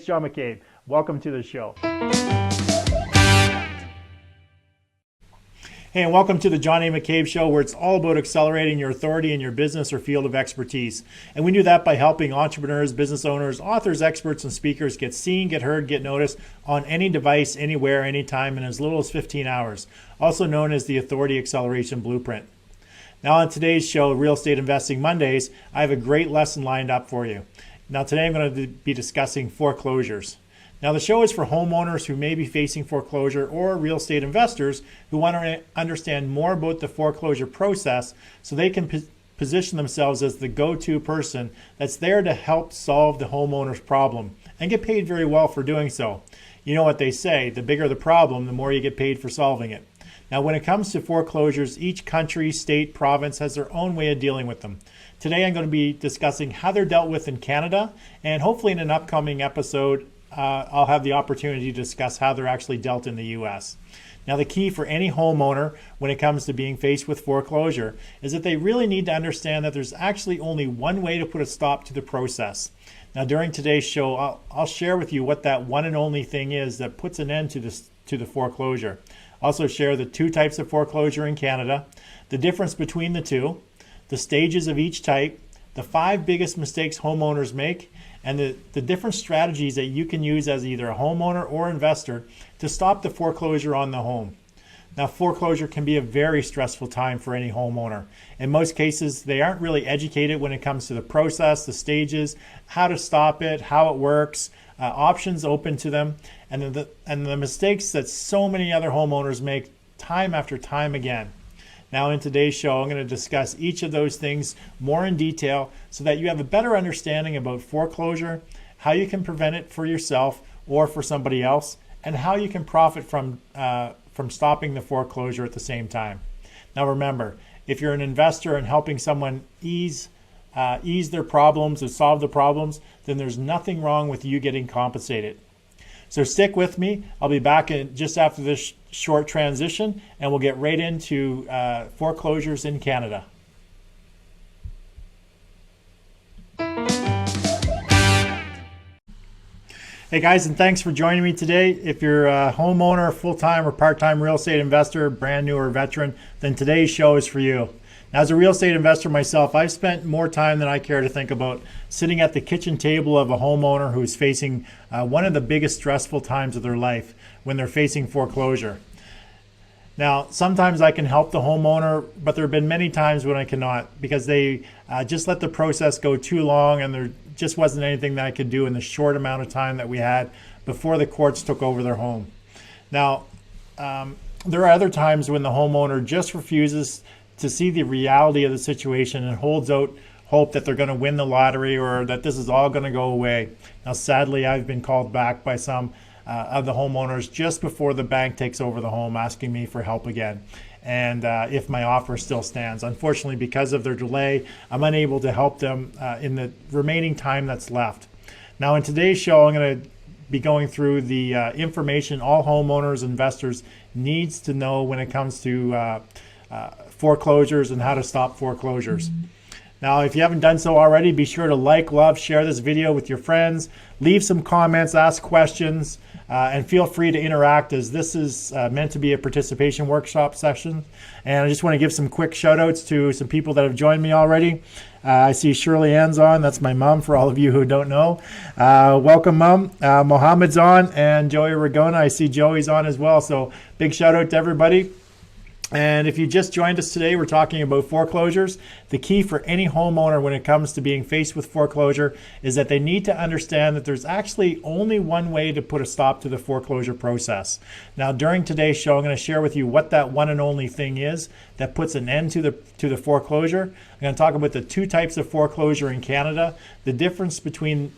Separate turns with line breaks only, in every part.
it's John McCabe. Welcome to the show. Hey, and welcome to the John A. McCabe Show, where it's all about accelerating your authority in your business or field of expertise. And we do that by helping entrepreneurs, business owners, authors, experts, and speakers get seen, get heard, get noticed on any device, anywhere, anytime, in as little as 15 hours, also known as the Authority Acceleration Blueprint. Now on today's show, Real Estate Investing Mondays, I have a great lesson lined up for you. Now today I'm going to be discussing foreclosures. Now the show is for homeowners who may be facing foreclosure or real estate investors who want to understand more about the foreclosure process so they can position themselves as the go-to person that's there to help solve the homeowner's problem and get paid very well for doing so. You know what they say, the bigger the problem, the more you get paid for solving it. Now when it comes to foreclosures, each country, state, province has their own way of dealing with them. Today I'm going to be discussing how they're dealt with in Canada, and hopefully in an upcoming episode I'll have the opportunity to discuss how they're actually dealt in the U.S. Now, the key for any homeowner when it comes to being faced with foreclosure is that they really need to understand that there's actually only one way to put a stop to the process. Now, during today's show, I'll share with you what that one and only thing is that puts an end to the foreclosure. Also share the two types of foreclosure in Canada, the difference between the two, the stages of each type, the 5 biggest mistakes homeowners make, and the different strategies that you can use as either a homeowner or investor to stop the foreclosure on the home. Now, foreclosure can be a very stressful time for any homeowner. In most cases, they aren't really educated when it comes to the process, the stages, how to stop it, how it works, options open to them, and the mistakes that so many other homeowners make time after time again. Now in today's show, I'm going to discuss each of those things more in detail so that you have a better understanding about foreclosure, how you can prevent it for yourself or for somebody else, and how you can profit from stopping the foreclosure at the same time. Now remember, if you're an investor and helping someone ease their problems or solve the problems, then there's nothing wrong with you getting compensated. So stick with me. I'll be back just after this short transition, and we'll get right into foreclosures in Canada. Hey guys, and thanks for joining me today. If you're a homeowner, full-time or part-time real estate investor, brand new or veteran, then today's show is for you. Now, as a real estate investor myself, I've spent more time than I care to think about sitting at the kitchen table of a homeowner who's facing one of the biggest stressful times of their life when they're facing foreclosure. Now, sometimes I can help the homeowner, but there have been many times when I cannot because they just let the process go too long and there just wasn't anything that I could do in the short amount of time that we had before the courts took over their home. Now, there are other times when the homeowner just refuses to see the reality of the situation and holds out hope that they're going to win the lottery or that this is all going to go away. Now, sadly, I've been called back by some of the homeowners just before the bank takes over the home asking me for help again. And if my offer still stands. Unfortunately, because of their delay, I'm unable to help them in the remaining time that's left. Now, in today's show, I'm going to be going through the information all homeowners, investors needs to know when it comes to foreclosures and how to stop foreclosures. Now, if you haven't done so already, be sure to like, love, share this video with your friends, leave some comments, ask questions, and feel free to interact as this is meant to be a participation workshop session. And I just want to give some quick shout outs to some people that have joined me already. I see Shirley Ann's on. That's my mom for all of you who don't know. Welcome, Mom. Mohammed's on, and Joey Ragona. I see Joey's on as well. So big shout out to everybody. And if you just joined us today, we're talking about foreclosures. The key for any homeowner when it comes to being faced with foreclosure is that they need to understand that there's actually only one way to put a stop to the foreclosure process. Now, during today's show, I'm going to share with you what that one and only thing is that puts an end to the foreclosure. I'm going to talk about the two types of foreclosure in Canada, the difference between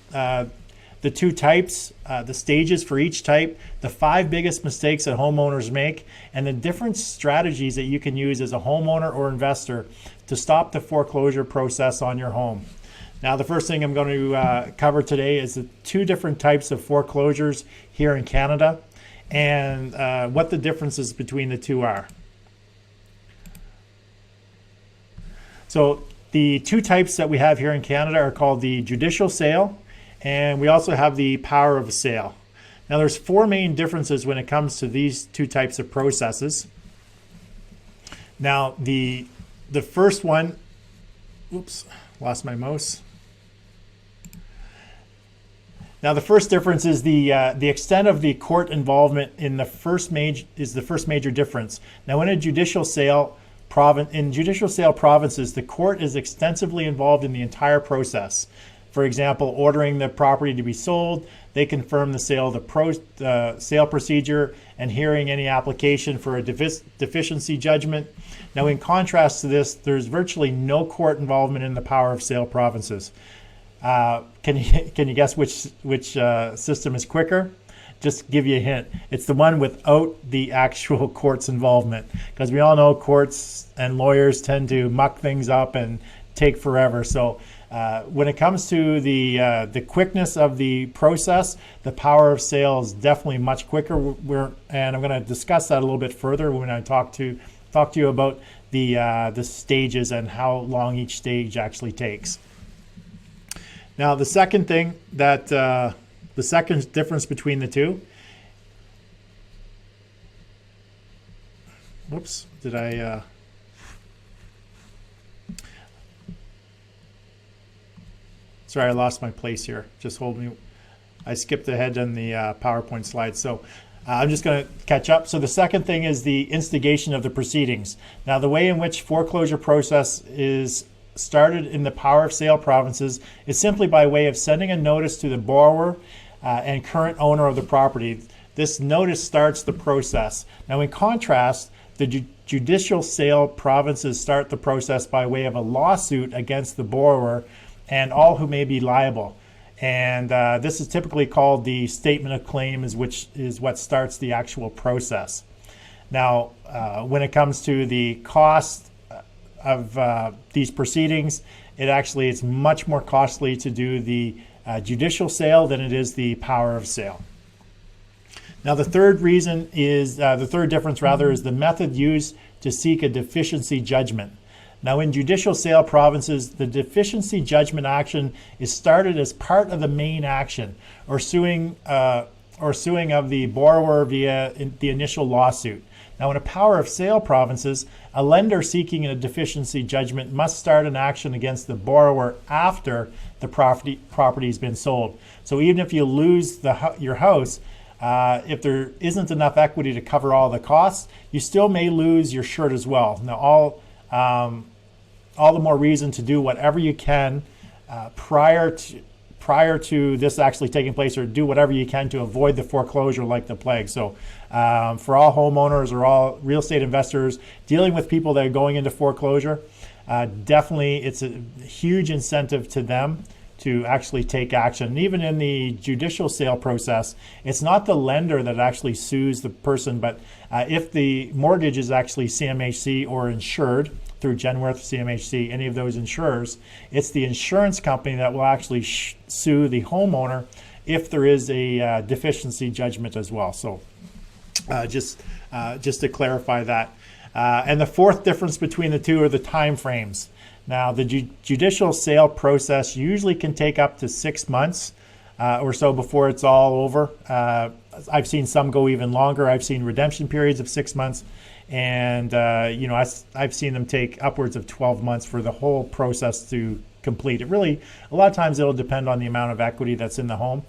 the two types, the stages for each type, the 5 biggest mistakes that homeowners make, and the different strategies that you can use as a homeowner or investor to stop the foreclosure process on your home. Now, the first thing I'm going to cover today is the 2 different types of foreclosures here in Canada and what the differences between the two are. So the 2 types that we have here in Canada are called the judicial sale and we also have the power of sale. Now there's four main differences when it comes to these two types of processes. Now the first one, oops, lost my mouse. Now the first difference is the extent of the court involvement in the first major difference. Now in a judicial sale provinces, the court is extensively involved in the entire process. For example, ordering the property to be sold, they confirm the sale, the sale procedure, and hearing any application for a deficiency judgment. Now, in contrast to this, there's virtually no court involvement in the power of sale provinces. Can you guess which system is quicker? Just give you a hint. It's the one without the actual court's involvement, because we all know courts and lawyers tend to muck things up and take forever. So when it comes to the quickness of the process, the power of sale is definitely much quicker. And I'm going to discuss that a little bit further when I talk to you about the stages and how long each stage actually takes. Now, the second thing that the second difference between the two. Whoops! Did I? Sorry, I lost my place here. Just hold me. I skipped ahead on the PowerPoint slide. So I'm just going to catch up. So the second thing is the instigation of the proceedings. Now, the way in which foreclosure process is started in the power of sale provinces is simply by way of sending a notice to the borrower and current owner of the property. This notice starts the process. Now, in contrast, the judicial sale provinces start the process by way of a lawsuit against the borrower and all who may be liable. And this is typically called the statement of claims, which is what starts the actual process. Now, when it comes to the cost of these proceedings, it's much more costly to do the judicial sale than it is the power of sale. Now, the third difference is the method used to seek a deficiency judgment. Now, in judicial sale provinces, the deficiency judgment action is started as part of the main action, or suing of the borrower via the initial lawsuit. Now, in a power of sale provinces, a lender seeking a deficiency judgment must start an action against the borrower after the property has been sold. So even if you lose your house, if there isn't enough equity to cover all the costs, you still may lose your shirt as well. Now, all the more reason to do whatever you can prior to this actually taking place, or do whatever you can to avoid the foreclosure like the plague. So for all homeowners or all real estate investors dealing with people that are going into foreclosure, definitely it's a huge incentive to them to actually take action. And even in the judicial sale process, it's not the lender that actually sues the person, but if the mortgage is actually CMHC or insured through Genworth, CMHC, any of those insurers, it's the insurance company that will actually sue the homeowner if there is a deficiency judgment as well. So just to clarify that. And the fourth difference between the two are the time frames. Now, the judicial sale process usually can take up to 6 months or so before it's all over. I've seen some go even longer. I've seen redemption periods of 6 months, and I've seen them take upwards of 12 months for the whole process to complete. It really, a lot of times it'll depend on the amount of equity that's in the home.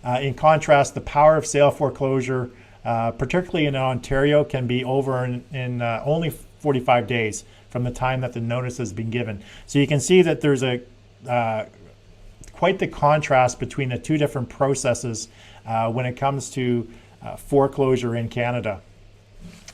In contrast, the power of sale foreclosure, particularly in Ontario, can be over in only 45 days from the time that the notice has been given. So you can see that there's quite the contrast between the two different processes when it comes to foreclosure in Canada.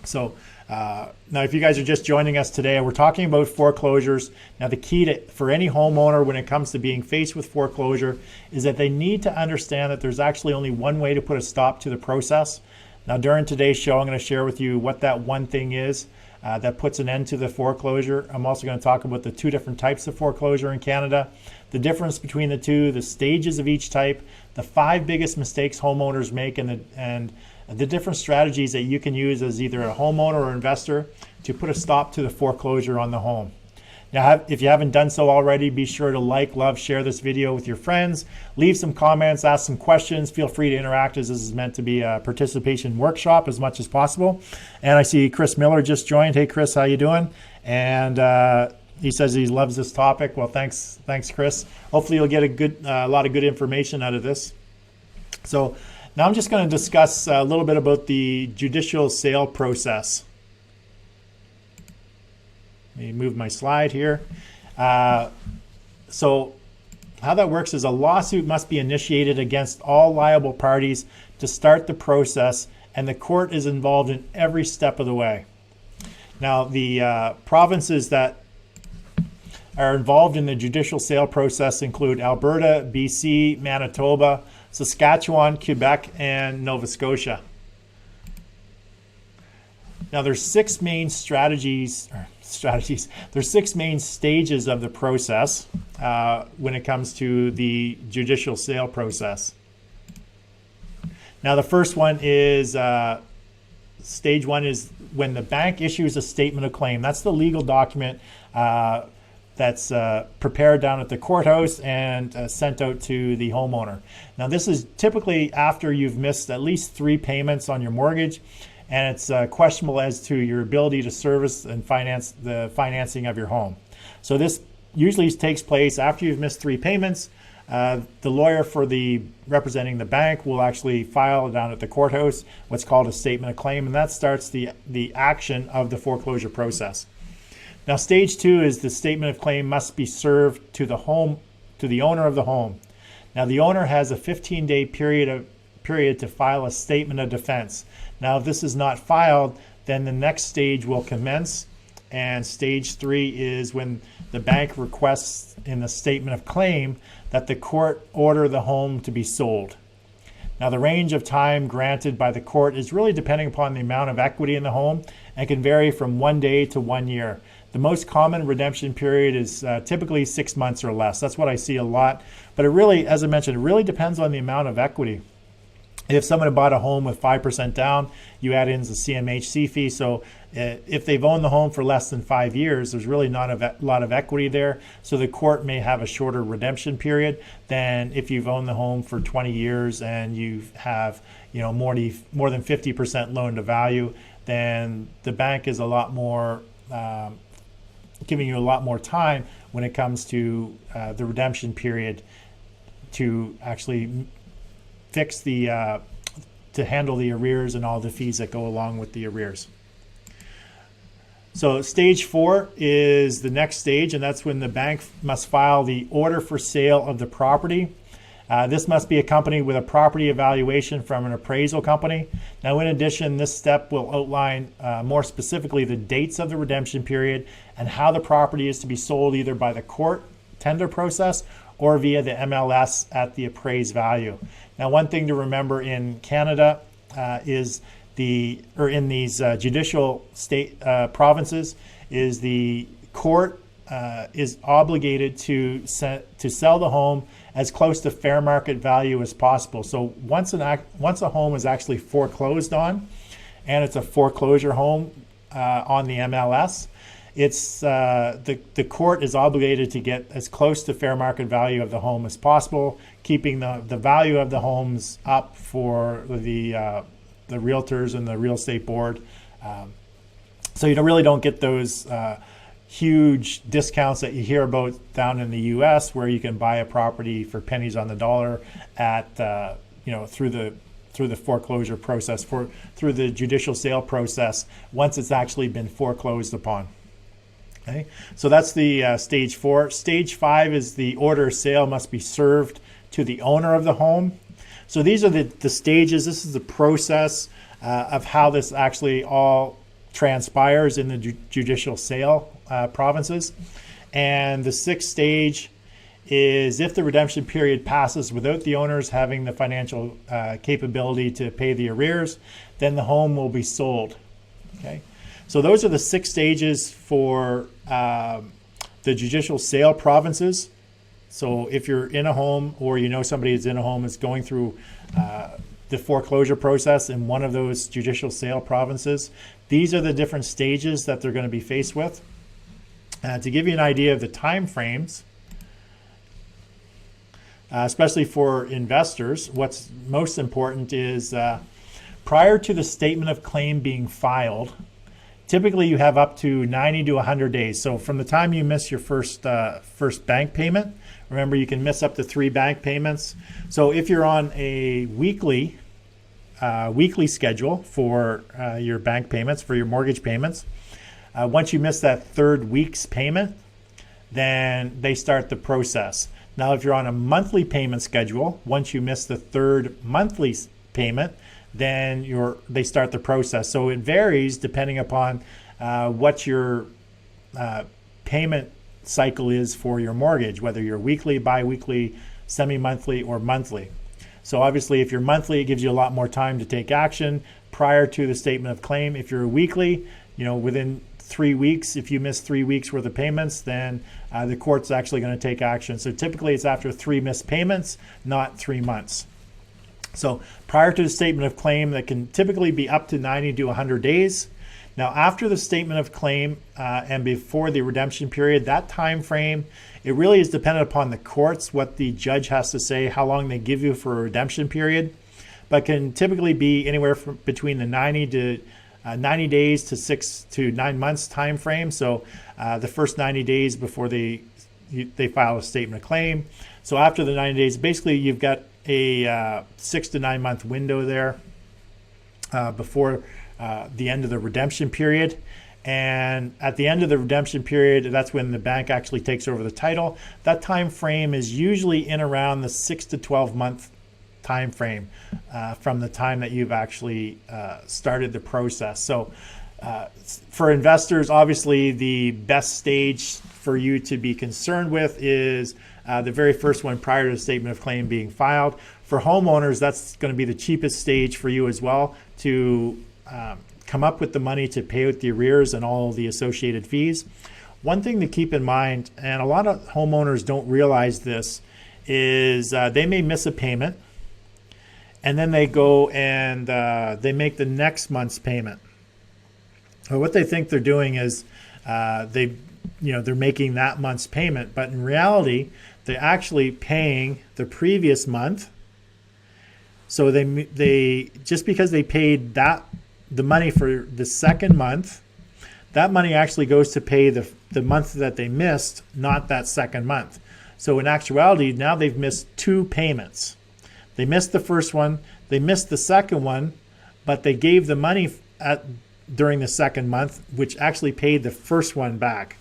So now, if you guys are just joining us today, we're talking about foreclosures. Now, the key for any homeowner when it comes to being faced with foreclosure is that they need to understand that there's actually only one way to put a stop to the process. Now, during today's show, I'm going to share with you what that one thing is that puts an end to the foreclosure. I'm also going to talk about the two different types of foreclosure in Canada, the difference between the two, the stages of each type, the 5 biggest mistakes homeowners make, and the different strategies that you can use as either a homeowner or investor to put a stop to the foreclosure on the home. Now, if you haven't done so already, be sure to like, love, share this video with your friends. Leave some comments, ask some questions. Feel free to interact, as this is meant to be a participation workshop as much as possible. And I see Chris Miller just joined. Hey, Chris, how you doing? And he says he loves this topic. Well, thanks, Chris. Hopefully you'll get a lot of good information out of this. So now I'm just going to discuss a little bit about the judicial sale process. Let me move my slide here. So how that works is a lawsuit must be initiated against all liable parties to start the process, and the court is involved in every step of the way. Now, the provinces that are involved in the judicial sale process include Alberta, BC, Manitoba, Saskatchewan, Quebec, and Nova Scotia. Now, there's six main there's six main stages of the process when it comes to the judicial sale process. Now, the first one is stage one is when the bank issues a statement of claim. That's the legal document that's prepared down at the courthouse and sent out to the homeowner. Now, this is typically after you've missed at least 3 payments on your mortgage, and it's questionable as to your ability to service and finance the financing of your home. So this usually takes place after you've missed 3 payments. The lawyer for representing the bank will actually file down at the courthouse what's called a statement of claim, and that starts the action of the foreclosure process. Now, stage 2 is the statement of claim must be served to the owner of the home. Now, the owner has a 15-day period to file a statement of defense. Now, if this is not filed, then the next stage will commence, and stage 3 is when the bank requests in the statement of claim that the court order the home to be sold. Now, the range of time granted by the court is really depending upon the amount of equity in the home and can vary from 1 day to 1 year. The most common redemption period is typically 6 months or less. That's what I see a lot. But it really, as I mentioned, it really depends on the amount of equity. If someone had bought a home with 5% down, you add in the CMHC fee. So if they've owned the home for less than 5 years, there's really not a lot of equity there. So the court may have a shorter redemption period than if you've owned the home for 20 years and you have, more than 50% loan to value. Then the bank is a lot more giving you a lot more time when it comes to the redemption period to actually fix to handle the arrears and all the fees that go along with the arrears. So stage 4 is the next stage, and that's when the bank must file the order for sale of the property. This must be accompanied with a property evaluation from an appraisal company. Now, in addition, this step will outline more specifically the dates of the redemption period and how the property is to be sold either by the court tender process or via the MLS at the appraised value. Now, one thing to remember in Canada in these judicial state provinces is the court is obligated to sell the home as close to fair market value as possible. So once a home is actually foreclosed on, and it's a foreclosure home on the MLS, it's the court is obligated to get as close to fair market value of the home as possible, keeping the value of the homes up for the realtors and the real estate board. So you really don't get those huge discounts that you hear about down in the U.S., where you can buy a property for pennies on the dollar at through the foreclosure process, through the judicial sale process once it's actually been foreclosed upon. Okay, so that's the stage 4. Stage 5 is the order of sale must be served to the owner of the home. So these are the stages. This is the process of how this actually all transpires in the judicial sale provinces. And the 6th stage is if the redemption period passes without the owners having the financial capability to pay the arrears, then the home will be sold. Okay, so those are the 6 stages for the judicial sale provinces. So if you're in a home, or somebody who's in a home is going through the foreclosure process in one of those judicial sale provinces, these are the different stages that they're going to be faced with. To give you an idea of the time frames, especially for investors, what's most important is prior to the statement of claim being filed, typically you have up to 90 to 100 days. So from the time you miss your first bank payment, remember you can miss up to 3 bank payments. So if you're on a weekly schedule for your bank payments, for your mortgage payments, once you miss that 3rd week's payment, then they start the process. Now, if you're on a monthly payment schedule, once you miss the 3rd monthly payment, then they start the process. So it varies depending upon what your payment cycle is for your mortgage, whether you're weekly, bi-weekly, semi-monthly, or monthly. So obviously, if you're monthly, it gives you a lot more time to take action prior to the statement of claim. If you're weekly, within 3 weeks, if you miss 3 weeks worth of payments, then the court's actually going to take action. So typically it's after 3 missed payments, not 3 months. So prior to the statement of claim, that can typically be up to 90 to 100 days. Now, after the statement of claim and before the redemption period, that time frame, it really is dependent upon the courts, what the judge has to say, how long they give you for a redemption period, but can typically be anywhere from between the 90 days to 6 to 9 months time frame. So the first 90 days before they file a statement of claim. So after the 90 days, basically you've got a 6 to 9 month window there before the end of the redemption period. And at the end of the redemption period, that's when the bank actually takes over the title. That time frame is usually in around the 6 to 12 month time frame from the time that you've actually started the process. So for investors, obviously the best stage for you to be concerned with is the very first one prior to the statement of claim being filed. For homeowners, that's going to be the cheapest stage for you as well to come up with the money to pay out the arrears and all the associated fees. One thing to keep in mind, and a lot of homeowners don't realize this, is they may miss a payment and then they go and they make the next month's payment. Well, what they think they're doing is they're making that month's payment, but in reality, they're actually paying the previous month. So they just because they paid the money for the second month, that money actually goes to pay the month that they missed, not that second month. So in actuality, now they've missed 2 payments. They missed the first one, they missed the second one, but they gave the money during the second month, which actually paid the first one back.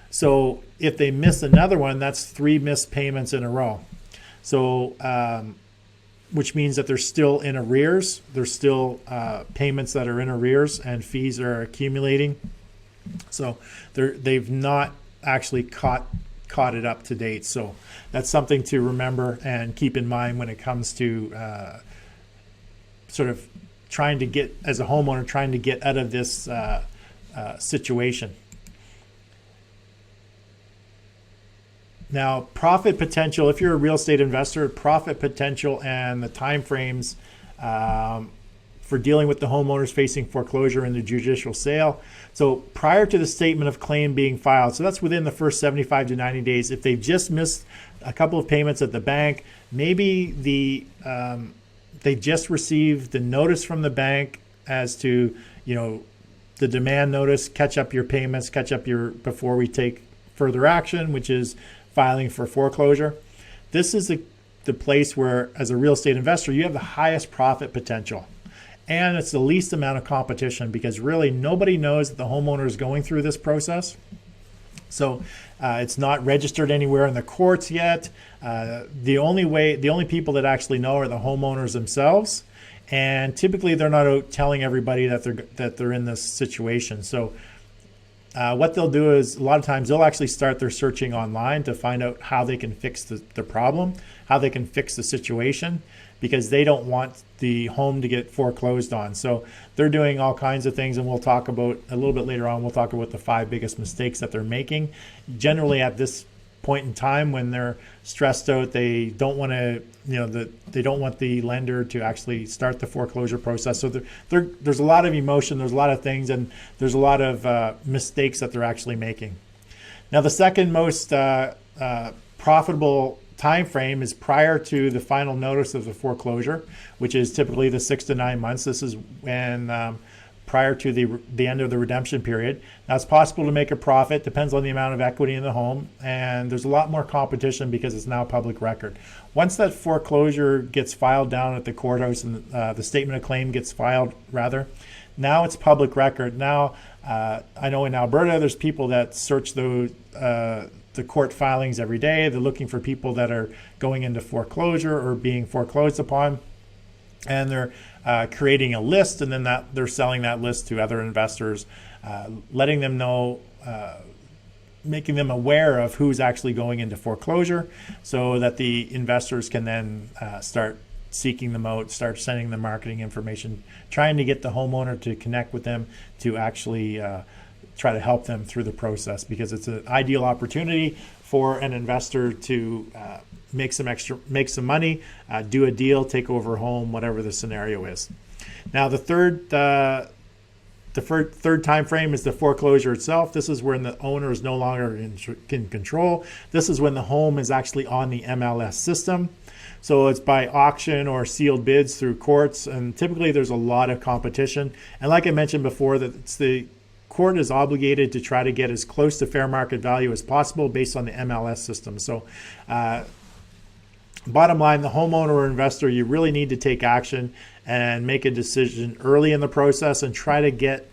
So if they miss another one, that's 3 missed payments in a row. So, which means that they're still in arrears. There's still payments that are in arrears and fees are accumulating. So they've not actually caught it up to date. So that's something to remember and keep in mind when it comes to sort of trying to get, as a homeowner, trying to get out of this situation. Now, profit potential, if you're a real estate investor, profit potential and the time frames for dealing with the homeowners facing foreclosure and the judicial sale. So prior to the statement of claim being filed, so that's within the first 75 to 90 days. If they've just missed a couple of payments at the bank, maybe they just received the notice from the bank as to, the demand notice, catch up your payments, before we take further action, which is filing for foreclosure. This is the place where, as a real estate investor, you have the highest profit potential. And it's the least amount of competition because really nobody knows that the homeowner is going through this process. So it's not registered anywhere in the courts yet. The only people that actually know are the homeowners themselves. And typically they're not out telling everybody that they're in this situation. So what they'll do is a lot of times they'll actually start their searching online to find out how they can fix the problem, how they can fix the situation, because they don't want the home to get foreclosed on. So they're doing all kinds of things, and we'll talk about a little bit later on, we'll talk about the 5 biggest mistakes that they're making. Generally at this point in time when they're stressed out, they don't want to, they don't want the lender to actually start the foreclosure process. So there's a lot of emotion, there's a lot of things, and there's a lot of mistakes that they're actually making. Now, the second most profitable time frame is prior to the final notice of the foreclosure, which is typically the 6 to 9 months. This is when prior to the end of the redemption period. Now, it's possible to make a profit, depends on the amount of equity in the home, and there's a lot more competition because it's now public record. Once that foreclosure gets filed down at the courthouse and the statement of claim gets filed, rather, now it's public record. Now, I know in Alberta, there's people that search the court filings every day. They're looking for people that are going into foreclosure or being foreclosed upon, and they're creating a list, and then they're selling that list to other investors, letting them know, making them aware of who's actually going into foreclosure, so that the investors can then start seeking them out, start sending them marketing information, trying to get the homeowner to connect with them to actually try to help them through the process, because it's an ideal opportunity for an investor to make some money, do a deal, take over a home, whatever the scenario is. Now, the third time frame is the foreclosure itself. This is when the owner is no longer in control. This is when the home is actually on the MLS system. So it's by auction or sealed bids through courts, and typically there's a lot of competition. And like I mentioned before, that it's the court is obligated to try to get as close to fair market value as possible based on the MLS system. So bottom line, the homeowner or investor, you really need to take action and make a decision early in the process, and try to get,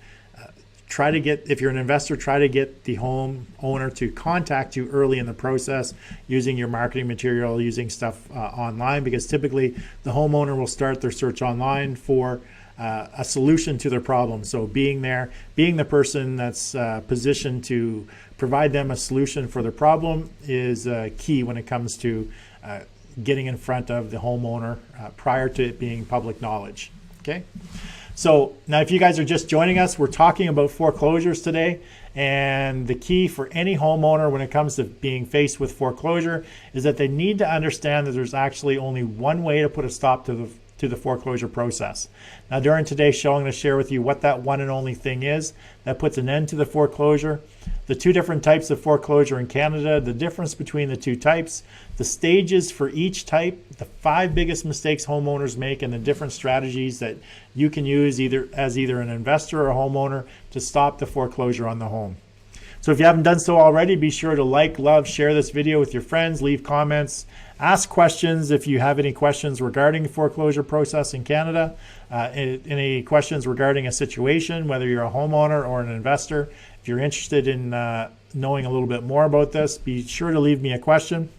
if you're an investor, try to get the homeowner to contact you early in the process using your marketing material, using stuff online, because typically the homeowner will start their search online for a solution to their problem. So being there, being the person that's positioned to provide them a solution for their problem is key when it comes to getting in front of the homeowner prior to it being public knowledge. Okay. So now, if you guys are just joining us, we're talking about foreclosures today, and the key for any homeowner when it comes to being faced with foreclosure is that they need to understand that there's actually only one way to put a stop to the foreclosure process. Now, during today's show, I'm going to share with you what that one and only thing is that puts an end to the foreclosure, the two different types of foreclosure in Canada, the difference between the two types, the stages for each type, the 5 biggest mistakes homeowners make, and the different strategies that you can use as either an investor or a homeowner to stop the foreclosure on the home. So if you haven't done so already, be sure to like, love, share this video with your friends, leave comments, ask questions if you have any questions regarding the foreclosure process in Canada, any questions regarding a situation, whether you're a homeowner or an investor. If you're interested in knowing a little bit more about this, be sure to leave me a question.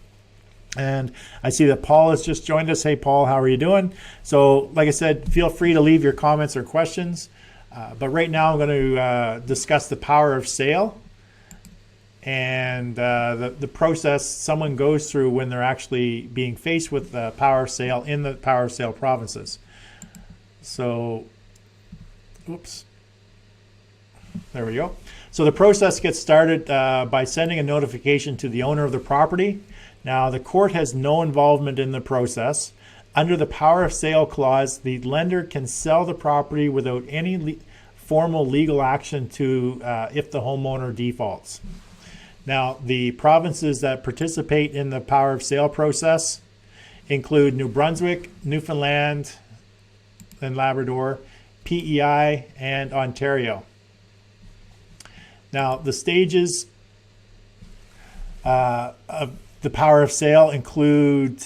And I see that Paul has just joined us. Hey, Paul, how are you doing? So like I said, feel free to leave your comments or questions. But right now I'm going to discuss the power of sale and the process someone goes through when they're actually being faced with the power of sale in the power of sale provinces. So, oops, there we go. So the process gets started by sending a notification to the owner of the property. Now, the court has no involvement in the process. Under the power of sale clause, the lender can sell the property without any formal legal action to if the homeowner defaults. Now, the provinces that participate in the power of sale process include New Brunswick, Newfoundland and Labrador, PEI, and Ontario. Now, the stages of the power of sale include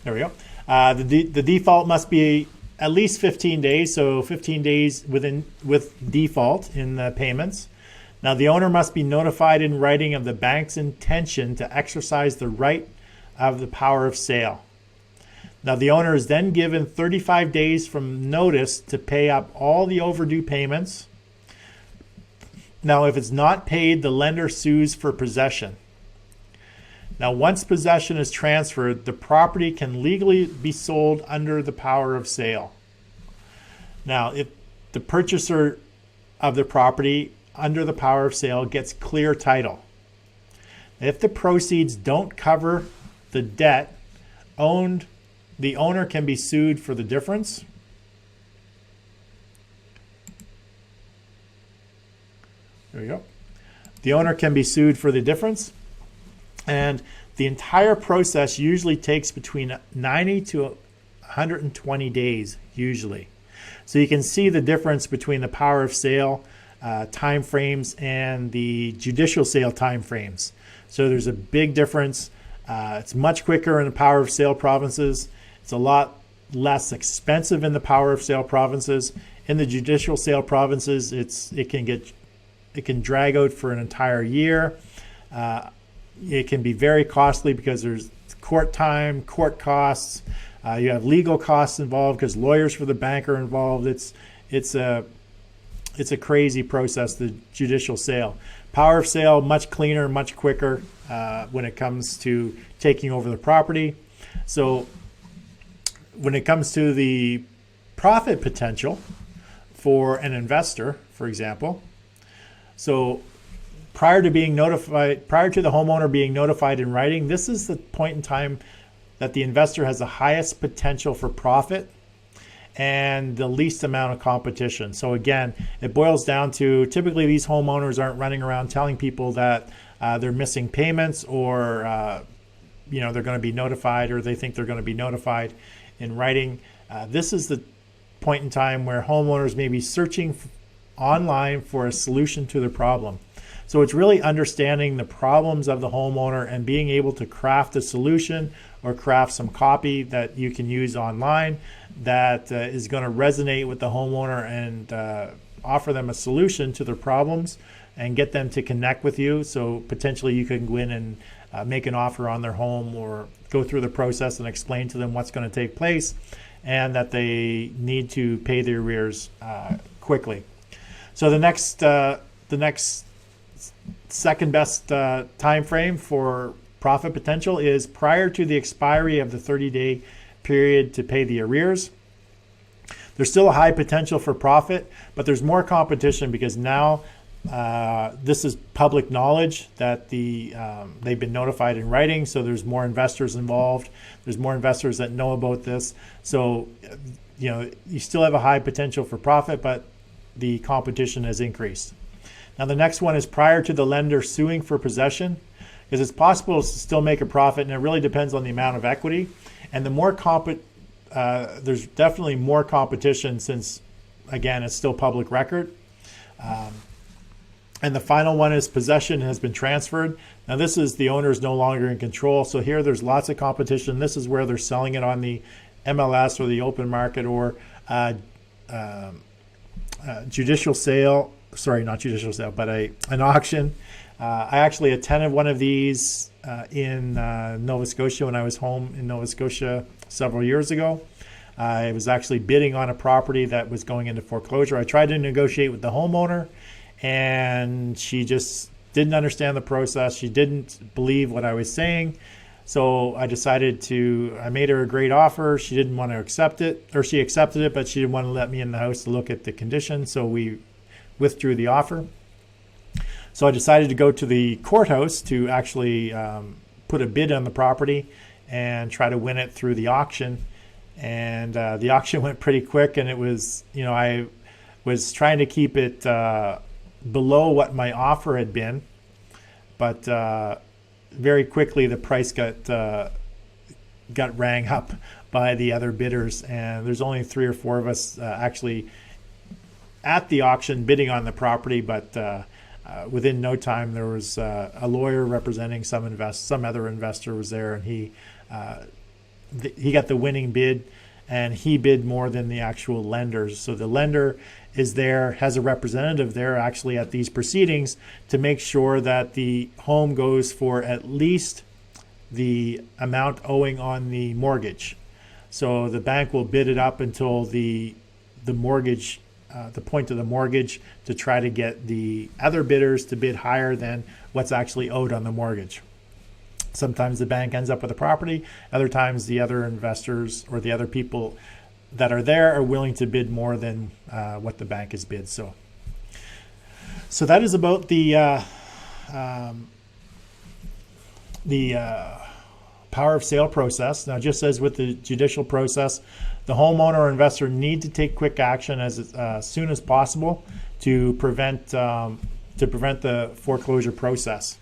there we go. The default must be at least 15 days, so 15 days with default in the payments. Now, the owner must be notified in writing of the bank's intention to exercise the right of the power of sale. Now, the owner is then given 35 days from notice to pay up all the overdue payments. Now, if it's not paid, the lender sues for possession. Now, once possession is transferred, the property can legally be sold under the power of sale. Now, if the purchaser of the property under the power of sale gets clear title, if the proceeds don't cover the debt owned, the owner can be sued for the difference. There you go. The owner can be sued for the difference. And the entire process usually takes between 90 to 120 days, usually. So you can see the difference between the power of sale time frames and the judicial sale time frames. So there's a big difference. It's much quicker in the power of sale provinces. It's a lot less expensive in the power of sale provinces. In the judicial sale provinces, it can drag out for an entire year. It can be very costly because there's court time, court costs. You have legal costs involved because lawyers for the bank are involved. It's a crazy process, the judicial sale. Power of sale, much cleaner, much quicker when it comes to taking over the property. So when it comes to the profit potential for an investor, for example, so prior to the homeowner being notified in writing, this is the point in time that the investor has the highest potential for profit and the least amount of competition. So again, it boils down to typically these homeowners aren't running around telling people that they're missing payments or they're going to be notified or they think they're going to be notified in writing. This is the point in time where homeowners may be searching online for a solution to their problem. So it's really understanding the problems of the homeowner and being able to craft a solution or craft some copy that you can use online that is going to resonate with the homeowner and offer them a solution to their problems and get them to connect with you. So potentially you can go in and make an offer on their home or go through the process and explain to them what's going to take place and that they need to pay their arrears quickly. So the next second best time frame for profit potential is prior to the expiry of the 30-day period to pay the arrears. There's still a high potential for profit, but there's more competition because now this is public knowledge that they've been notified in writing, so there's more investors involved. There's more investors that know about this. So you still have a high potential for profit, but the competition has increased. Now the next one is prior to the lender suing for possession, because it's possible to still make a profit, and it really depends on the amount of equity. And the more there's definitely more competition since, again, it's still public record. And the final one is possession has been transferred. Now this is the owner is no longer in control. So here there's lots of competition. This is where they're selling it on the MLS or the open market or judicial sale. Sorry, not judicial sale, but an auction. I actually attended one of these in Nova Scotia when I was home in Nova Scotia several years ago. I was actually bidding on a property that was going into foreclosure. I tried to negotiate with the homeowner, and she just didn't understand the process. She didn't believe what I was saying. So I made her a great offer. She didn't want to accept it, or she accepted it, but she didn't want to let me in the house to look at the conditions. So we withdrew the offer. So I decided to go to the courthouse to actually put a bid on the property and try to win it through the auction. And the auction went pretty quick, and it was, I was trying to keep it below what my offer had been, but very quickly the price got rang up by the other bidders, and there's only 3 or 4 of us actually at the auction bidding on the property, but within no time there was a lawyer representing some other investor was there, and he got the winning bid, and he bid more than the actual lenders. So the lender is there, has a representative there actually at these proceedings to make sure that the home goes for at least the amount owing on the mortgage. So the bank will bid it up until the mortgage, the point of the mortgage, to try to get the other bidders to bid higher than what's actually owed on the mortgage. Sometimes the bank ends up with a property. Other times the other investors or the other people that are there are willing to bid more than what the bank has bid. So that is about the power of sale process. Now, just as with the judicial process, the homeowner or investor need to take quick action as soon as possible to prevent to prevent the foreclosure process.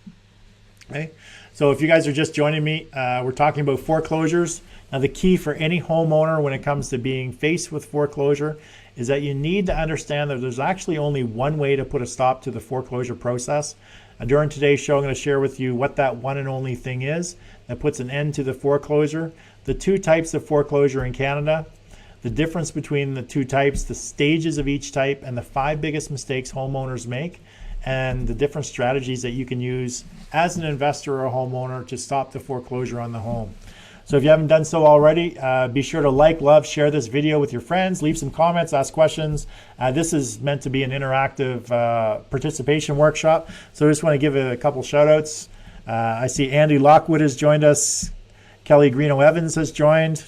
Okay, so if you guys are just joining me, we're talking about foreclosures. Now, the key for any homeowner when it comes to being faced with foreclosure is that you need to understand that there's actually only one way to put a stop to the foreclosure process. During today's show, I'm going to share with you what that one and only thing is that puts an end to the foreclosure, the two types of foreclosure in Canada, the difference between the two types, the stages of each type, and the 5 biggest mistakes homeowners make, and the different strategies that you can use as an investor or a homeowner to stop the foreclosure on the home. So if you haven't done so already, be sure to like, love, share this video with your friends, leave some comments, ask questions. This is meant to be an interactive participation workshop. So I just want to give a couple shout outs. I see Andy Lockwood has joined us. Kelly Greeno Evans has joined.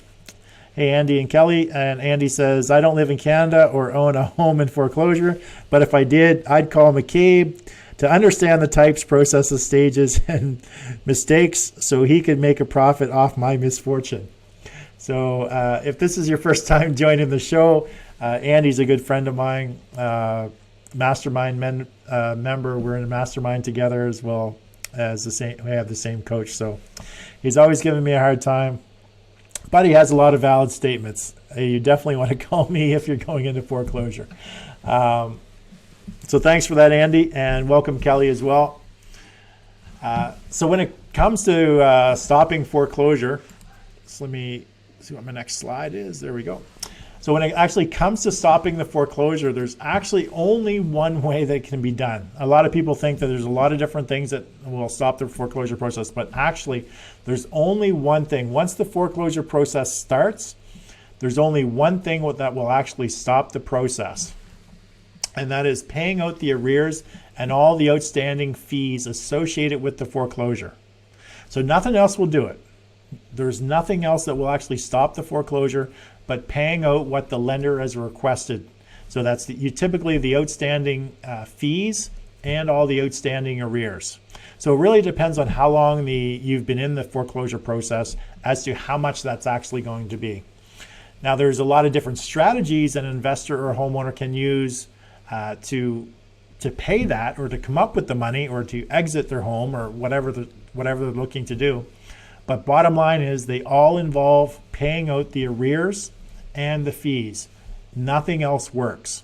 Hey, Andy and Kelly. And Andy says, I don't live in Canada or own a home in foreclosure, but if I did, I'd call McCabe to understand the types, processes, stages, and mistakes so he could make a profit off my misfortune. So if this is your first time joining the show, Andy's a good friend of mine, mastermind member. We're in a mastermind together as well as we have the same coach. So he's always giving me a hard time, but he has a lot of valid statements. You definitely want to call me if you're going into foreclosure. So thanks for that, Andy, and welcome, Kelly, as well. So when it comes to stopping foreclosure, so let me see what my next slide is. There we go. So when it actually comes to stopping the foreclosure, there's actually only one way that can be done. A lot of people think that there's a lot of different things that will stop the foreclosure process, but actually there's only one thing. Once the foreclosure process starts, there's only one thing that will actually stop the process. And that is paying out the arrears and all the outstanding fees associated with the foreclosure. So nothing else will do it. There's nothing else that will actually stop the foreclosure but paying out what the lender has requested. So that's typically the outstanding fees and all the outstanding arrears. So it really depends on how long you've been in the foreclosure process as to how much that's actually going to be. Now, there's a lot of different strategies an investor or homeowner can use to pay that, or to come up with the money, or to exit their home, or whatever they're looking to do. But bottom line is they all involve paying out the arrears and the fees. Nothing else works.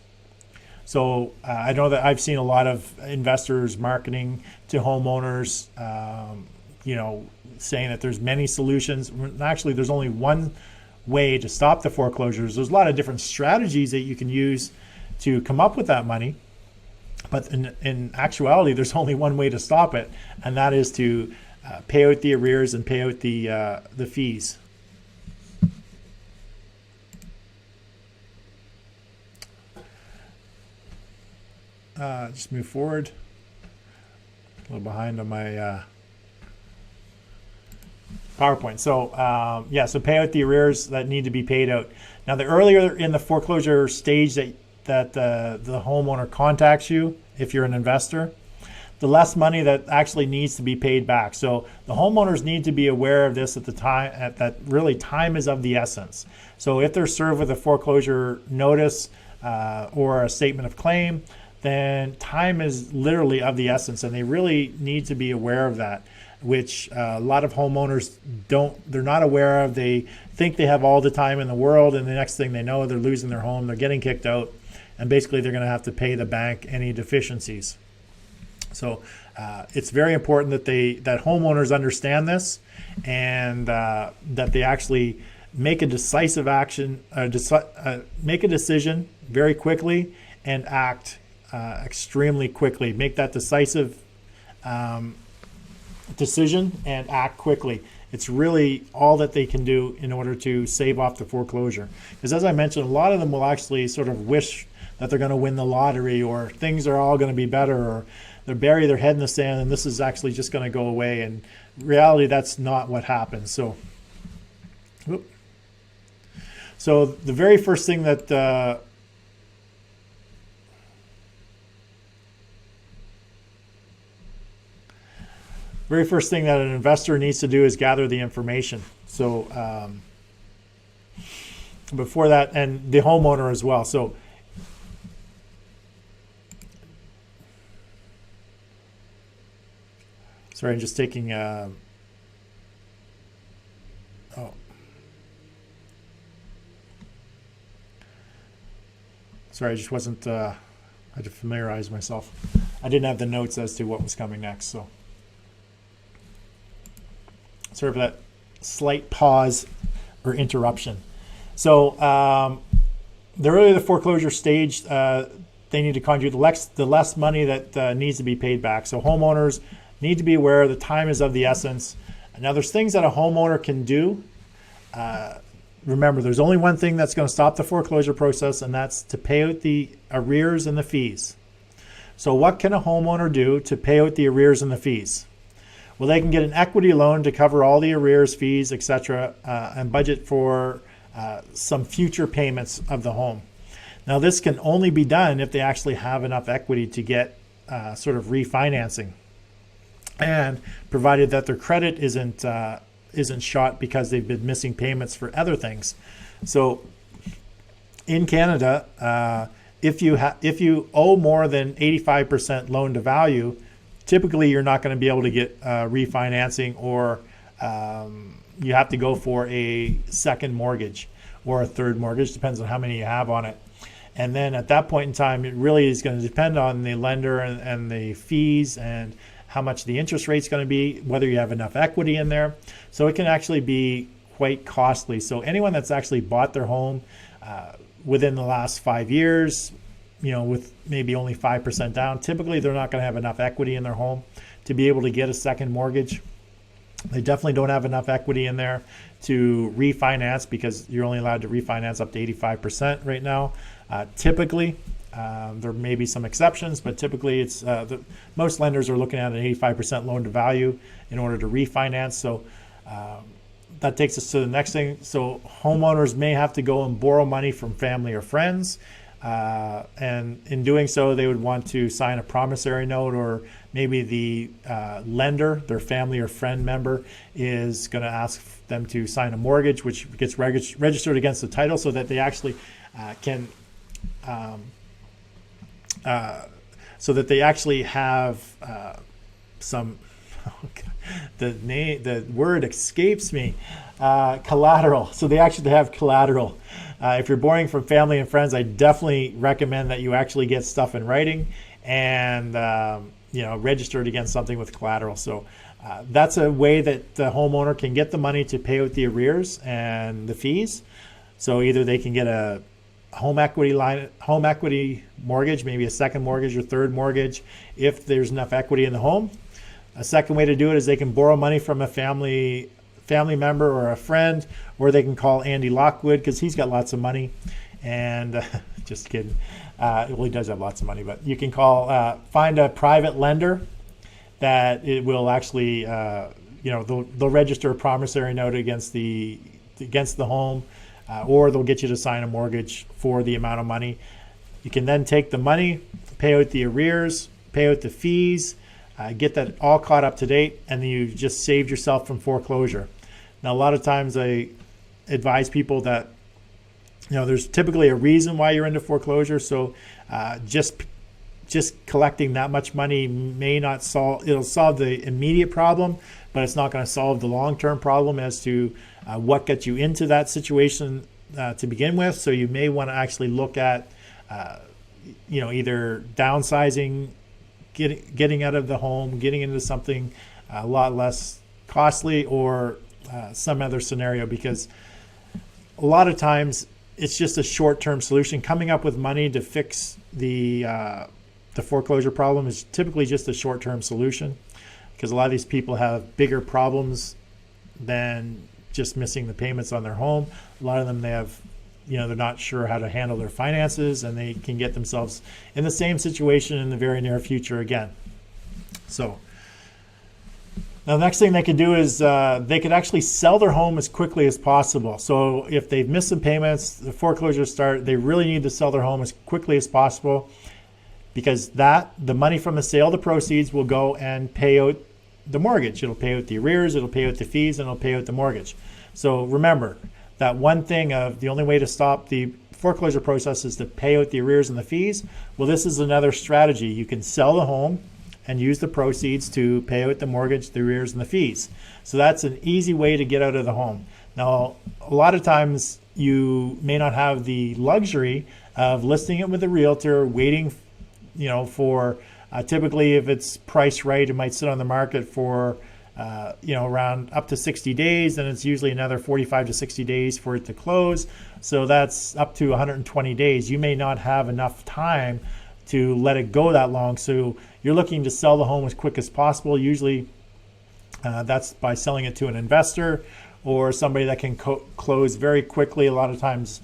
So I know that I've seen a lot of investors marketing to homeowners, saying that there's many solutions. Actually, there's only one way to stop the foreclosures. There's a lot of different strategies that you can use to come up with that money, but in actuality, there's only one way to stop it, and that is to pay out the arrears and pay out the fees. Just move forward. A little behind on my PowerPoint. So so pay out the arrears that need to be paid out. Now, the earlier in the foreclosure stage that the homeowner contacts you, if you're an investor, the less money that actually needs to be paid back. So the homeowners need to be aware of this at the time, that really time is of the essence. So if they're served with a foreclosure notice or a statement of claim, then time is literally of the essence, and they really need to be aware of that, which a lot of homeowners they're not aware of. They think they have all the time in the world, and the next thing they know, they're losing their home, they're getting kicked out, and basically they're going to have to pay the bank any deficiencies. So it's very important that homeowners understand this, and that they actually make a decisive action, make a decision very quickly, and act extremely quickly. Make that decisive decision and act quickly. It's really all that they can do in order to save off the foreclosure. Because as I mentioned, a lot of them will actually sort of wish that they're going to win the lottery, or things are all going to be better, or they bury their head in the sand and this is actually just going to go away. And in reality, that's not what happens. So the very first thing that an investor needs to do is gather the information. So before that, and the homeowner as well. So Sorry, I'm just taking, sorry, I just wasn't, I had to familiarize myself. I didn't have the notes as to what was coming next, so. Sorry for that slight pause or interruption. So the earlier the foreclosure stage, they need to contribute the less money that needs to be paid back. So homeowners need to be aware the time is of the essence. Now there's things that a homeowner can do. Remember, there's only one thing that's going to stop the foreclosure process, and that's to pay out the arrears and the fees. So what can a homeowner do to pay out the arrears and the fees? Well, they can get an equity loan to cover all the arrears, fees, etc., and budget for some future payments of the home. Now, this can only be done if they actually have enough equity to get sort of refinancing, and provided that their credit isn't shot because they've been missing payments for other things. So, in Canada, if you owe more than 85% loan to value, typically you're not going to be able to get refinancing, or you have to go for a second mortgage or a third mortgage, depends on how many you have on it. And then at that point in time, it really is going to depend on the lender and the fees and how much the interest rate is going to be, whether you have enough equity in there. So it can actually be quite costly. So anyone that's actually bought their home within the last 5 years, with maybe only 5% down, typically they're not going to have enough equity in their home to be able to get a second mortgage. They definitely don't have enough equity in there to refinance, because you're only allowed to refinance up to 85% right now. Typically, there may be some exceptions, but typically it's most lenders are looking at an 85% loan to value in order to refinance. So that takes us to the next thing. So homeowners may have to go and borrow money from family or friends. And in doing so, they would want to sign a promissory note, or maybe the lender, their family or friend member, is going to ask them to sign a mortgage, which gets registered against the title, so that they actually can, so that they actually have some. The word escapes me. Collateral. So they actually have collateral. If you're borrowing from family and friends, I definitely recommend that you actually get stuff in writing and register it against something with collateral. So that's a way that the homeowner can get the money to pay out the arrears and the fees. So either they can get a home equity mortgage, maybe a second mortgage or third mortgage, if there's enough equity in the home. A second way to do it is they can borrow money from a family member or a friend, or they can call Andy Lockwood, because he's got lots of money. And just kidding. Well, he does have lots of money, but you can find a private lender that it will actually, they'll register a promissory note against the home, or they'll get you to sign a mortgage for the amount of money. You can then take the money, pay out the arrears, pay out the fees, get that all caught up to date, and then you've just saved yourself from foreclosure. Now, a lot of times I advise people that, there's typically a reason why you're into foreclosure. So just collecting that much money may not it'll solve the immediate problem, but it's not going to solve the long-term problem as to what got you into that situation to begin with. So you may want to actually look at, either downsizing, getting out of the home, getting into something a lot less costly, or some other scenario, because a lot of times it's just a short-term solution. Coming up with money to fix the foreclosure problem is typically just a short-term solution, because a lot of these people have bigger problems than just missing the payments on their home. A lot of them, they have, they're not sure how to handle their finances, and they can get themselves in the same situation in the very near future again. So now the next thing they could do is they could actually sell their home as quickly as possible. So if they've missed some payments, the foreclosure start, they really need to sell their home as quickly as possible, because the money from the sale, the proceeds, will go and pay out the mortgage. It'll pay out the arrears, it'll pay out the fees, and it'll pay out the mortgage. So remember that one thing of the only way to stop the foreclosure process is to pay out the arrears and the fees. Well, this is another strategy. You can sell the home and use the proceeds to pay out the mortgage, the arrears, and the fees. So that's an easy way to get out of the home. Now, a lot of times you may not have the luxury of listing it with a realtor, waiting, for typically if it's priced right, it might sit on the market for around up to 60 days, and it's usually another 45 to 60 days for it to close. So that's up to 120 days. You may not have enough time to let it go that long. So you're looking to sell the home as quick as possible. Usually that's by selling it to an investor or somebody that can close very quickly. A lot of times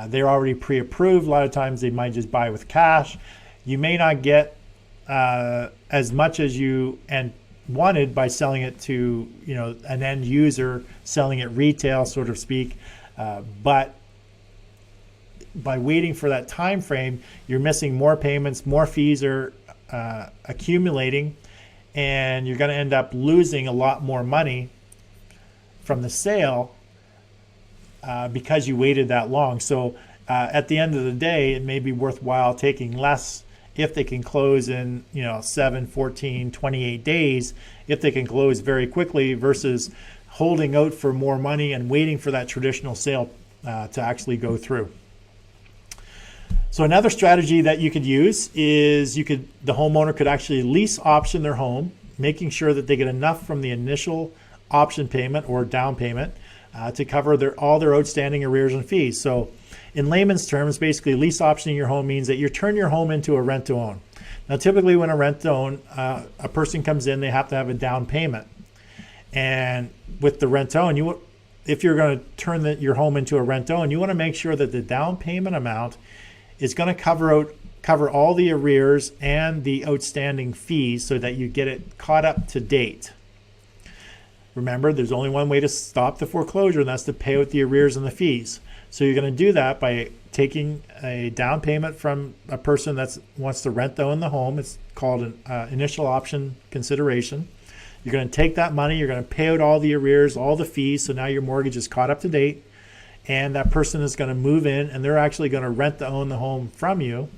they're already pre-approved. A lot of times they might just buy with cash. You may not get as much as you wanted by selling it to an end user, selling it retail, so to speak, but by waiting for that time frame, you're missing more payments, more fees are accumulating, and you're going to end up losing a lot more money from the sale because you waited that long. So at the end of the day, it may be worthwhile taking less if they can close in 7, 14, 28 days, if they can close very quickly versus holding out for more money and waiting for that traditional sale to actually go through. So another strategy that you could use is the homeowner could actually lease option their home, making sure that they get enough from the initial option payment or down payment to cover all their outstanding arrears and fees. So in layman's terms, basically lease optioning your home means that you turn your home into a rent to own. Now, typically when a rent to own, a person comes in, they have to have a down payment. And with the rent to own, if you're going to turn your home into a rent to own, you want to make sure that the down payment amount is going to cover all the arrears and the outstanding fees so that you get it caught up to date. Remember, there's only one way to stop the foreclosure, and that's to pay out the arrears and the fees. So you're going to do that by taking a down payment from a person that wants to rent to own the home. It's called an initial option consideration. You're going to take that money, you're going to pay out all the arrears, all the fees, so now your mortgage is caught up to date. And that person is going to move in, and they're actually going to rent to own the home from you.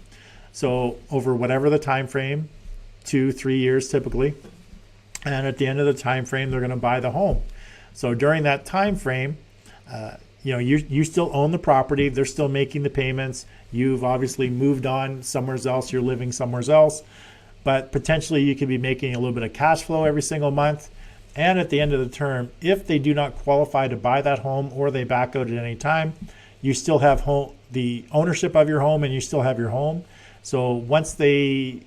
So over whatever the time frame, 2-3 years typically. And at the end of the time frame, they're going to buy the home. So during that time frame, you still own the property. They're still making the payments. You've obviously moved on somewhere else. You're living somewhere else. But potentially you could be making a little bit of cash flow every single month. And at the end of the term, if they do not qualify to buy that home or they back out at any time, you still have the ownership of your home and you still have your home. So once they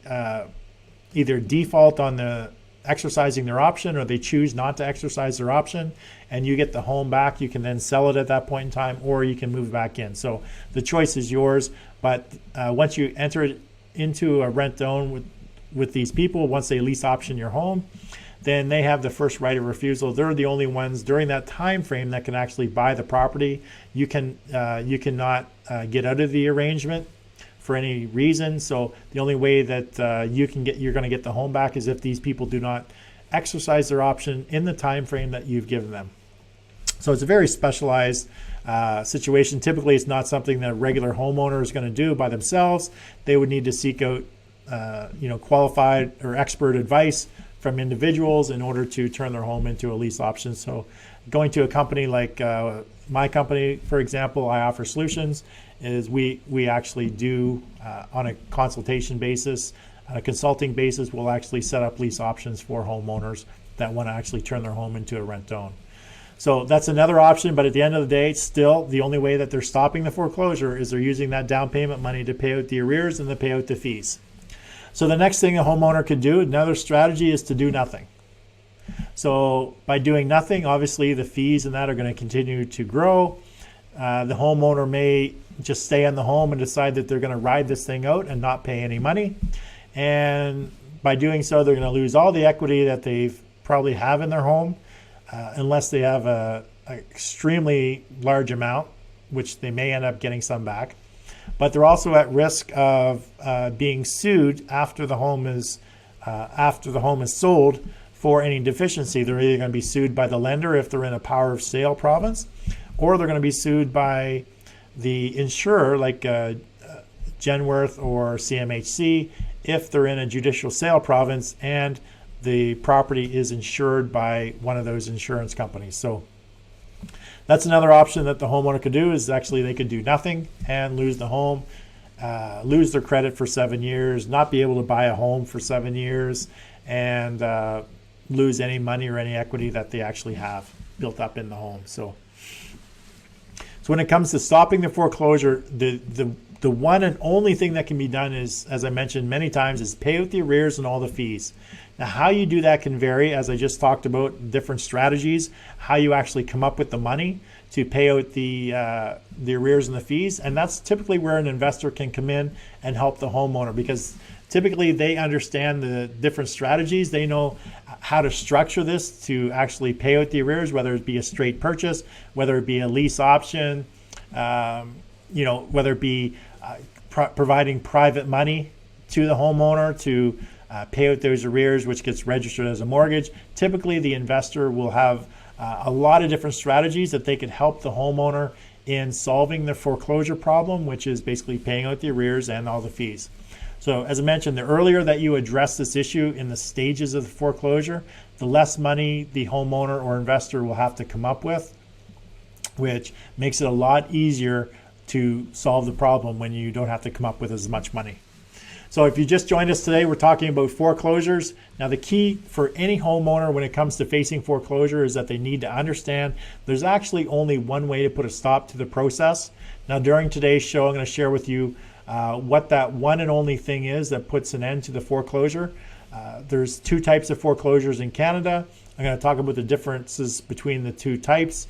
either default on exercising their option or they choose not to exercise their option and you get the home back, you can then sell it at that point in time or you can move back in. So the choice is yours. But once you enter it into a rent to own with these people, once they lease option your home, then they have the first right of refusal. They're the only ones during that time frame that can actually buy the property. You cannot get out of the arrangement for any reason. So the only way that you're going to get the home back is if these people do not exercise their option in the time frame that you've given them. So it's a very specialized situation. Typically, it's not something that a regular homeowner is going to do by themselves. They would need to seek out qualified or expert advice from individuals in order to turn their home into a lease option. So going to a company like my company, for example, I Offer Solutions, is we actually do on a consultation basis, on a consulting basis, we'll actually set up lease options for homeowners that want to actually turn their home into a rent to own. So that's another option, but at the end of the day, still the only way that they're stopping the foreclosure is they're using that down payment money to pay out the arrears and to pay out the fees. So the next thing a homeowner could do, another strategy, is to do nothing. So by doing nothing, obviously the fees and that are going to continue to grow. The homeowner may just stay in the home and decide that they're going to ride this thing out and not pay any money. And by doing so, they're going to lose all the equity that they probably have in their home, unless they have an extremely large amount, which they may end up getting some back. But they're also at risk of being sued after the home is sold for any deficiency. They're either going to be sued by the lender if they're in a power of sale province, or they're going to be sued by the insurer like Genworth or CMHC if they're in a judicial sale province and the property is insured by one of those insurance companies. So that's another option that the homeowner could do, is actually they could do nothing and lose the home, lose their credit for 7 years, not be able to buy a home for 7 years, and lose any money or any equity that they actually have built up in the home. So when it comes to stopping the foreclosure, the one and only thing that can be done is, as I mentioned many times, is pay out the arrears and all the fees. Now, how you do that can vary, as I just talked about, different strategies, how you actually come up with the money to pay out the arrears and the fees. And that's typically where an investor can come in and help the homeowner, because typically they understand the different strategies. They know how to structure this to actually pay out the arrears, whether it be a straight purchase, whether it be a lease option, whether it be providing private money to the homeowner to pay out those arrears, which gets registered as a mortgage. Typically, the investor will have a lot of different strategies that they could help the homeowner in solving the foreclosure problem, which is basically paying out the arrears and all the fees. So as I mentioned, the earlier that you address this issue in the stages of the foreclosure, the less money the homeowner or investor will have to come up with, which makes it a lot easier to solve the problem when you don't have to come up with as much money. So if you just joined us today, we're talking about foreclosures. Now, the key for any homeowner when it comes to facing foreclosure is that they need to understand there's actually only one way to put a stop to the process. Now, during today's show, I'm going to share with you what that one and only thing is that puts an end to the foreclosure. There's two types of foreclosures in Canada. I'm going to talk about the differences between the two types,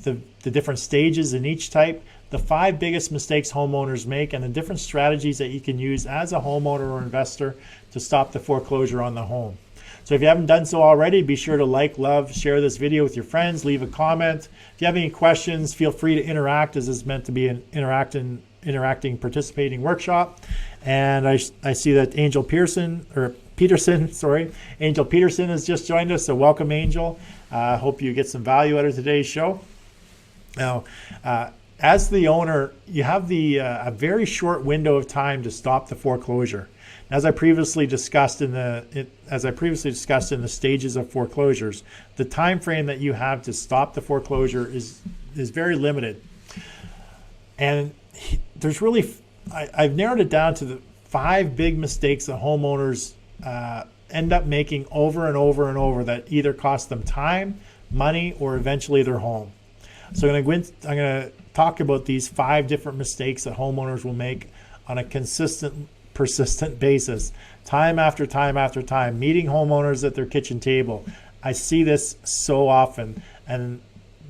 the different stages in each type, the 5 biggest mistakes homeowners make, and the different strategies that you can use as a homeowner or investor to stop the foreclosure on the home. So if you haven't done so already, be sure to like, love, share this video with your friends, leave a comment. If you have any questions, feel free to interact, as it's meant to be an interacting, participating workshop. And I see that Angel Peterson has just joined us. So welcome, Angel. Hope you get some value out of today's show. Now, as the owner, you have a very short window of time to stop the foreclosure. As I previously discussed in the stages of foreclosures, the time frame that you have to stop the foreclosure is very limited. And there's really, I've narrowed it down to the 5 big mistakes that homeowners end up making over and over and over that either cost them time, money, or eventually their home. So I'm going to talk about these 5 different mistakes that homeowners will make on a consistent, persistent basis, time after time after time, meeting homeowners at their kitchen table. I see this so often, and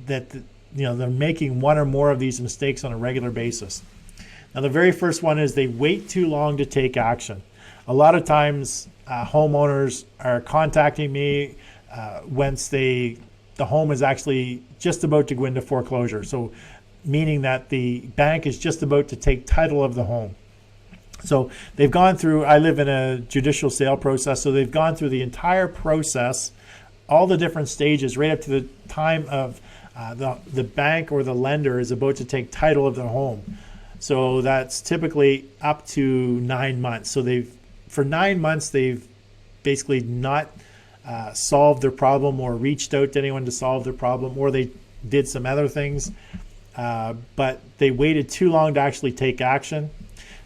that they're making one or more of these mistakes on a regular basis. Now, the very first one is they wait too long to take action. A lot of times, homeowners are contacting me once the home is actually just about to go into foreclosure. So meaning that the bank is just about to take title of the home. So they've gone through, I live in a judicial sale process, so they've gone through the entire process, all the different stages, right up to the time of the bank or the lender is about to take title of the home. So that's typically up to 9 months. So for 9 months, they've basically not solved their problem or reached out to anyone to solve their problem, or they did some other things, but they waited too long to actually take action.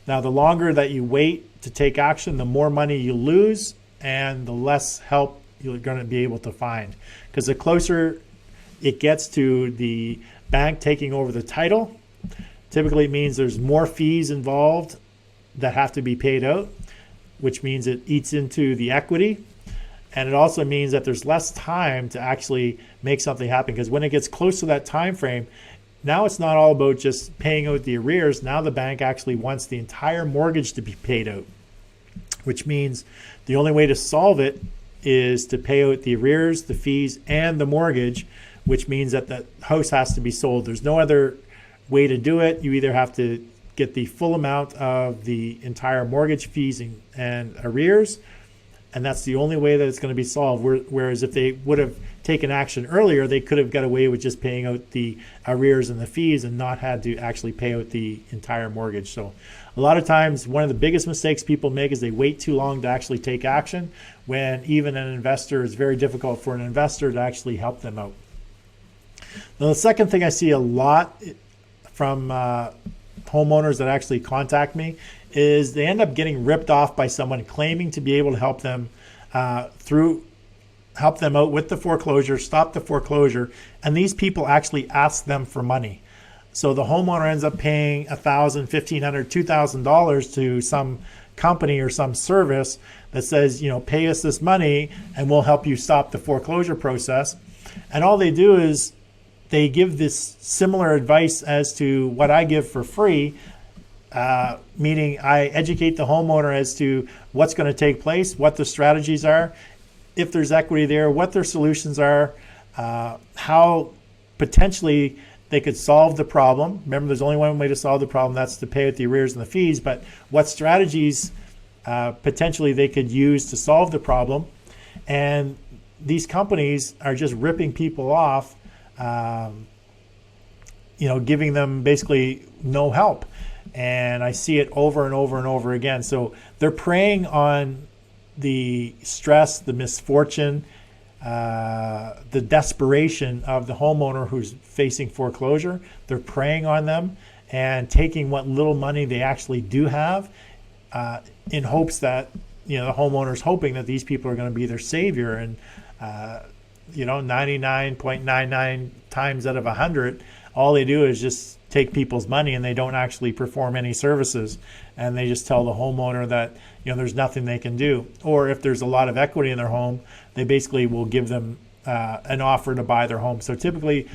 Now, the longer that you wait to take action, the more money you lose and the less help you're going to be able to find. Because the closer it gets to the bank taking over the title, typically it means there's more fees involved that have to be paid out, which means it eats into the equity. And it also means that there's less time to actually make something happen, because when it gets close to that time frame, now it's not all about just paying out the arrears. Now the bank actually wants the entire mortgage to be paid out, which means the only way to solve it is to pay out the arrears, the fees, and the mortgage, which means that the house has to be sold. There's no other way to do it. You either have to get the full amount of the entire mortgage fees and arrears, and that's the only way that it's going to be solved. Whereas if they would have taken action earlier, they could have got away with just paying out the arrears and the fees and not had to actually pay out the entire mortgage. So a lot of times, one of the biggest mistakes people make is they wait too long to actually take action, when even an investor, it's very difficult for an investor to actually help them out. Now, the second thing I see a lot from homeowners that actually contact me is they end up getting ripped off by someone claiming to be able to help them help them out with the foreclosure, stop the foreclosure, and these people actually ask them for money. So the homeowner ends up paying $1,000, $1,500, $2,000 to some company or some service that says, pay us this money and we'll help you stop the foreclosure process. And all they do is they give this similar advice as to what I give for free, meaning I educate the homeowner as to what's going to take place, what the strategies are, if there's equity there, what their solutions are, how potentially they could solve the problem. Remember, there's only one way to solve the problem, that's to pay out the arrears and the fees, but what strategies potentially they could use to solve the problem. And these companies are just ripping people off, giving them basically no help. And I see it over and over and over again. So they're preying on the stress, the misfortune, the desperation of the homeowner who's facing foreclosure. They're preying on them and taking what little money they actually do have, in hopes that, the homeowner's hoping that these people are going to be their savior. And 99.99 times out of 100, all they do is just take people's money, and they don't actually perform any services, and they just tell the homeowner that there's nothing they can do. Or if there's a lot of equity in their home, they basically will give them an offer to buy their home. So typically,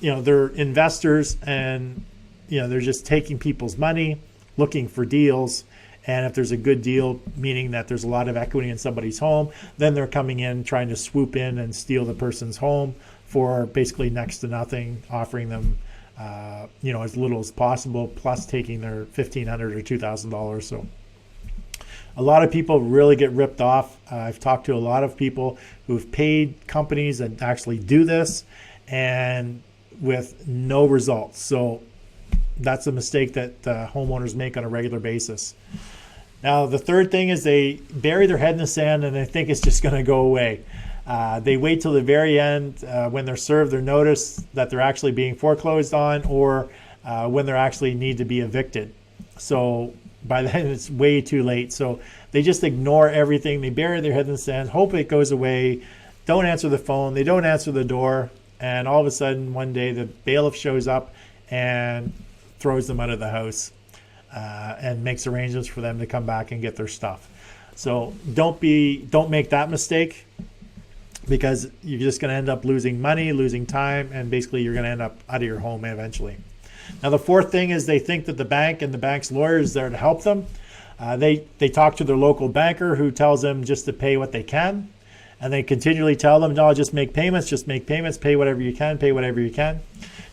they're investors, and they're just taking people's money, looking for deals. And if there's a good deal, meaning that there's a lot of equity in somebody's home, then they're coming in trying to swoop in and steal the person's home for basically next to nothing, offering them as little as possible, plus taking their $1,500 or $2,000. So a lot of people really get ripped off. I've talked to a lot of people who've paid companies that actually do this, and with no results. So that's a mistake that homeowners make on a regular basis. Now, the third thing is they bury their head in the sand and they think it's just going to go away. They wait till the very end when they're served their notice that they're actually being foreclosed on, or when they actually need to be evicted. So by then it's way too late. So they just ignore everything. They bury their head in the sand, hope it goes away, don't answer the phone, they don't answer the door, and all of a sudden one day the bailiff shows up and throws them out of the house and makes arrangements for them to come back and get their stuff. So don't make that mistake, because you're just going to end up losing money, losing time, and basically you're going to end up out of your home eventually. Now, the fourth thing is they think that the bank and the bank's lawyers are there to help them. They talk to their local banker, who tells them just to pay what they can, and they continually tell them, no, just make payments, pay whatever you can, pay whatever you can.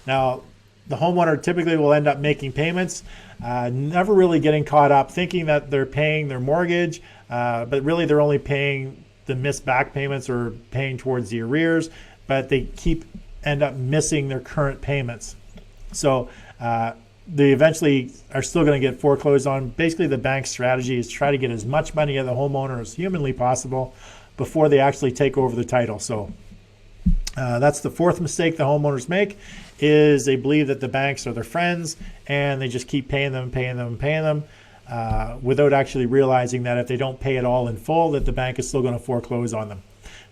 Now, the homeowner typically will end up making payments, never really getting caught up, thinking that they're paying their mortgage, but really they're only paying the missed back payments or paying towards the arrears, but they end up missing their current payments. So they eventually are still going to get foreclosed on. Basically, the bank's strategy is try to get as much money out of the homeowner as humanly possible before they actually take over the title. So that's the fourth mistake the homeowners make, is they believe that the banks are their friends, and they just keep paying them, without actually realizing that if they don't pay it all in full, that the bank is still going to foreclose on them.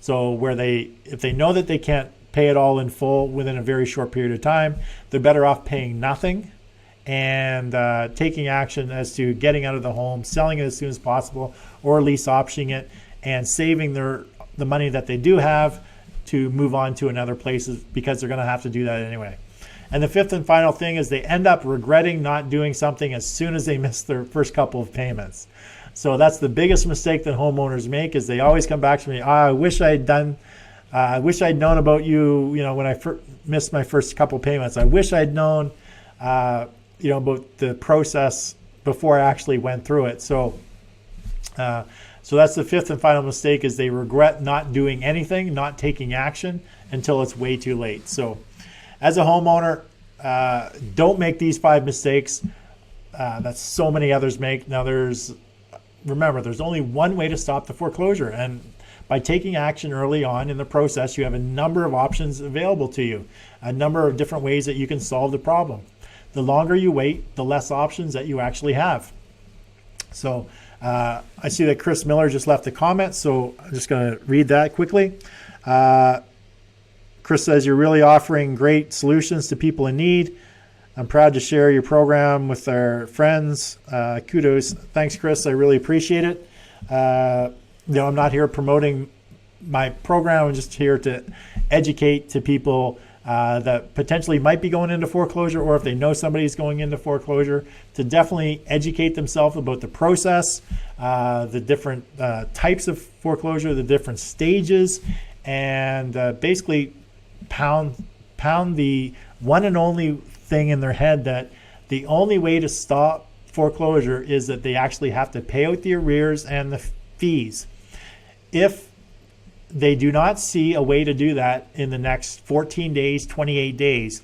So if they know that they can't pay it all in full within a very short period of time, they're better off paying nothing and taking action as to getting out of the home, selling it as soon as possible, or lease optioning it, and saving the money that they do have to move on to another place, because they're going to have to do that anyway. And the fifth and final thing is they end up regretting not doing something as soon as they miss their first couple of payments. So that's the biggest mistake that homeowners make, is they always come back to me, I wish I'd known about you, when I missed my first couple payments. I wish I'd known, about the process before I actually went through it. So So that's the fifth and final mistake, is they regret not doing anything, not taking action until it's way too late. So as a homeowner, don't make these 5 mistakes that so many others make. Now remember, there's only one way to stop the foreclosure, and by taking action early on in the process, you have a number of options available to you, a number of different ways that you can solve the problem. The longer you wait, the less options that you actually have. So I see that Chris Miller just left a comment, so I'm just going to read that quickly. Chris says, you're really offering great solutions to people in need. I'm proud to share your program with our friends. Kudos. Thanks, Chris. I really appreciate it. I'm not here promoting my program. I'm just here to educate to people that potentially might be going into foreclosure, or if they know somebody's going into foreclosure, to definitely educate themselves about the process, the different types of foreclosure, the different stages, and basically pound the one and only thing in their head that the only way to stop foreclosure is that they actually have to pay out the arrears and the fees. If they do not see a way to do that in the next 14 days, 28 days,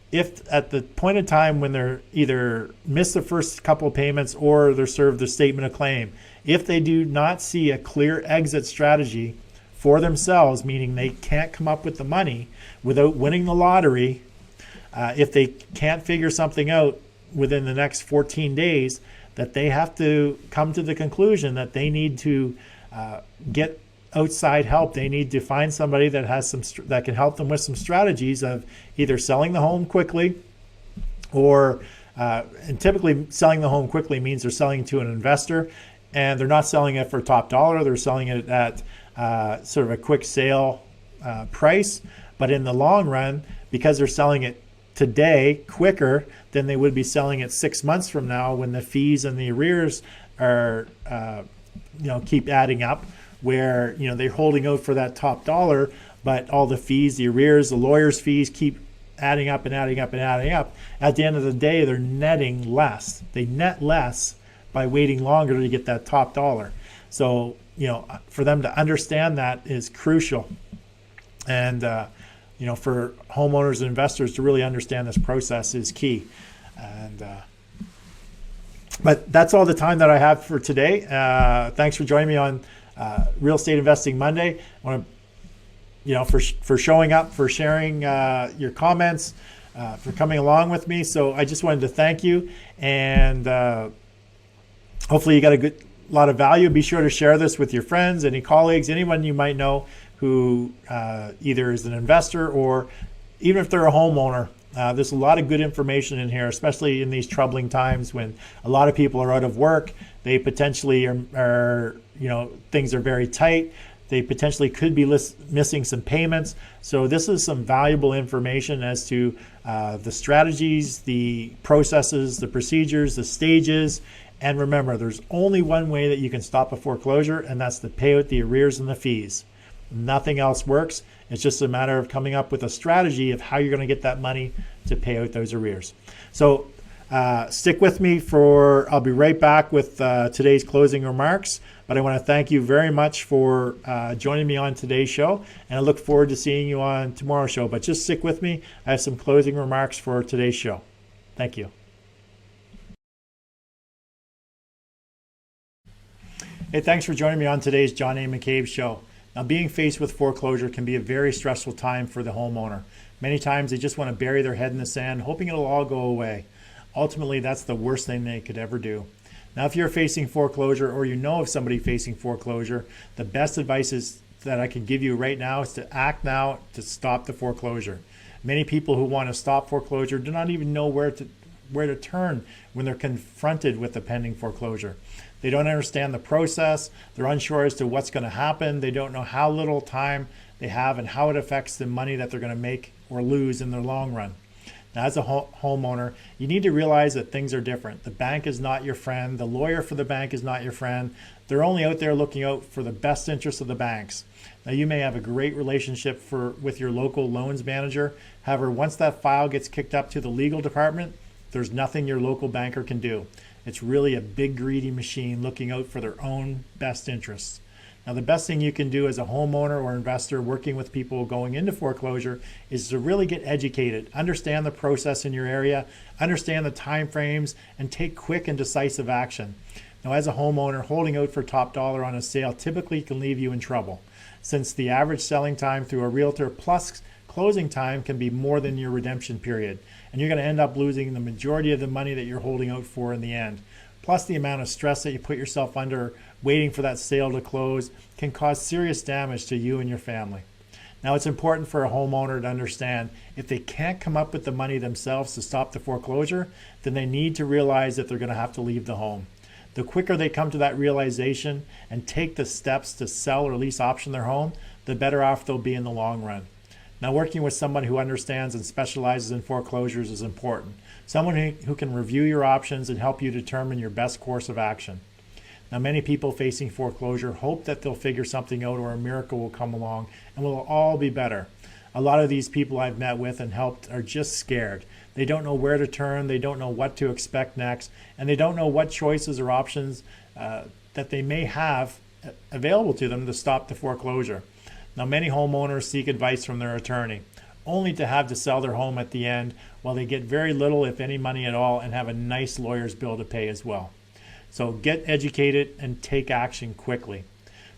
if at the point in time when they're either miss the first couple of payments or they're served the statement of claim, if they do not see a clear exit strategy for themselves, meaning they can't come up with the money without winning the lottery, if they can't figure something out within the next 14 days, that they have to come to the conclusion that they need to get outside help. They need to find somebody that has that can help them with some strategies of either selling the home quickly, or and typically selling the home quickly means they're selling to an investor, and they're not selling it for top dollar. They're selling it at sort of a quick sale price. But in the long run, because they're selling it today quicker than they would be selling it 6 months from now, when the fees and the arrears are keep adding up, where they're holding out for that top dollar, but all the fees, the arrears, the lawyer's fees keep adding up and adding up and adding up. At the end of the day, they're netting less. They net less by waiting longer to get that top dollar. So for them to understand that is crucial. And for homeowners and investors to really understand this process is key. And but that's all the time that I have for today. Thanks for joining me on Real Estate Investing Monday. I want to, for showing up, for sharing your comments, for coming along with me. So I just wanted to thank you, and hopefully you got a lot of value. Be sure to share this with your friends, any colleagues, anyone you might know who either is an investor or even if they're a homeowner. There's a lot of good information in here, especially in these troubling times when a lot of people are out of work. They potentially are things are very tight. They potentially could be missing some payments. So this is some valuable information as to the strategies, the processes, the procedures, the stages. And remember, there's only one way that you can stop a foreclosure, and that's to pay out the arrears and the fees. Nothing else works. It's just a matter of coming up with a strategy of how you're going to get that money to pay out those arrears. So stick with me I'll be right back with today's closing remarks. But I want to thank you very much for joining me on today's show. And I look forward to seeing you on tomorrow's show. But just stick with me. I have some closing remarks for today's show. Thank you. Hey, thanks for joining me on today's John A. McCabe show. Now, being faced with foreclosure can be a very stressful time for the homeowner. Many times they just want to bury their head in the sand, hoping it'll all go away. Ultimately, that's the worst thing they could ever do. Now, if you're facing foreclosure, or you know of somebody facing foreclosure, the best advice that I can give you right now is to act now to stop the foreclosure. Many people who want to stop foreclosure do not even know where to turn when they're confronted with a pending foreclosure. They don't understand the process. They're unsure as to what's going to happen. They don't know how little time they have and how it affects the money that they're going to make or lose in the long run. Now, as a homeowner, you need to realize that things are different. The bank is not your friend. The lawyer for the bank is not your friend. They're only out there looking out for the best interests of the banks. Now, you may have a great relationship with your local loans manager. However, once that file gets kicked up to the legal department, there's nothing your local banker can do. It's really a big greedy machine looking out for their own best interests. Now, the best thing you can do as a homeowner or investor working with people going into foreclosure is to really get educated, understand the process in your area, understand the time frames, and take quick and decisive action. Now, as a homeowner, holding out for top dollar on a sale typically can leave you in trouble, since the average selling time through a realtor plus closing time can be more than your redemption period, and you're going to end up losing the majority of the money that you're holding out for in the end. Plus, the amount of stress that you put yourself under waiting for that sale to close can cause serious damage to you and your family. Now, it's important for a homeowner to understand if they can't come up with the money themselves to stop the foreclosure, then they need to realize that they're going to have to leave the home. The quicker they come to that realization and take the steps to sell or lease option their home, the better off they'll be in the long run. Now, working with someone who understands and specializes in foreclosures is important. Someone who can review your options and help you determine your best course of action. Now, many people facing foreclosure hope that they'll figure something out or a miracle will come along and we'll all be better. A lot of these people I've met with and helped are just scared. They don't know where to turn, they don't know what to expect next, and they don't know what choices or options that they may have available to them to stop the foreclosure. Now, many homeowners seek advice from their attorney, only to have to sell their home at the end while they get very little, if any, money at all and have a nice lawyer's bill to pay as well. So get educated and take action quickly.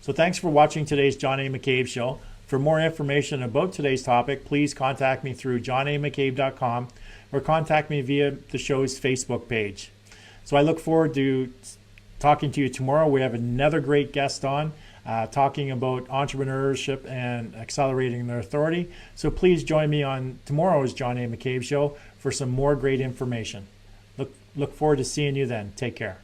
So thanks for watching today's John A. McCabe Show. For more information about today's topic, please contact me through johnamccabe.com or contact me via the show's Facebook page. So I look forward to talking to you tomorrow. We have another great guest on talking about entrepreneurship and accelerating their authority. So please join me on tomorrow's John A. McCabe Show for some more great information. Look forward to seeing you then. Take care.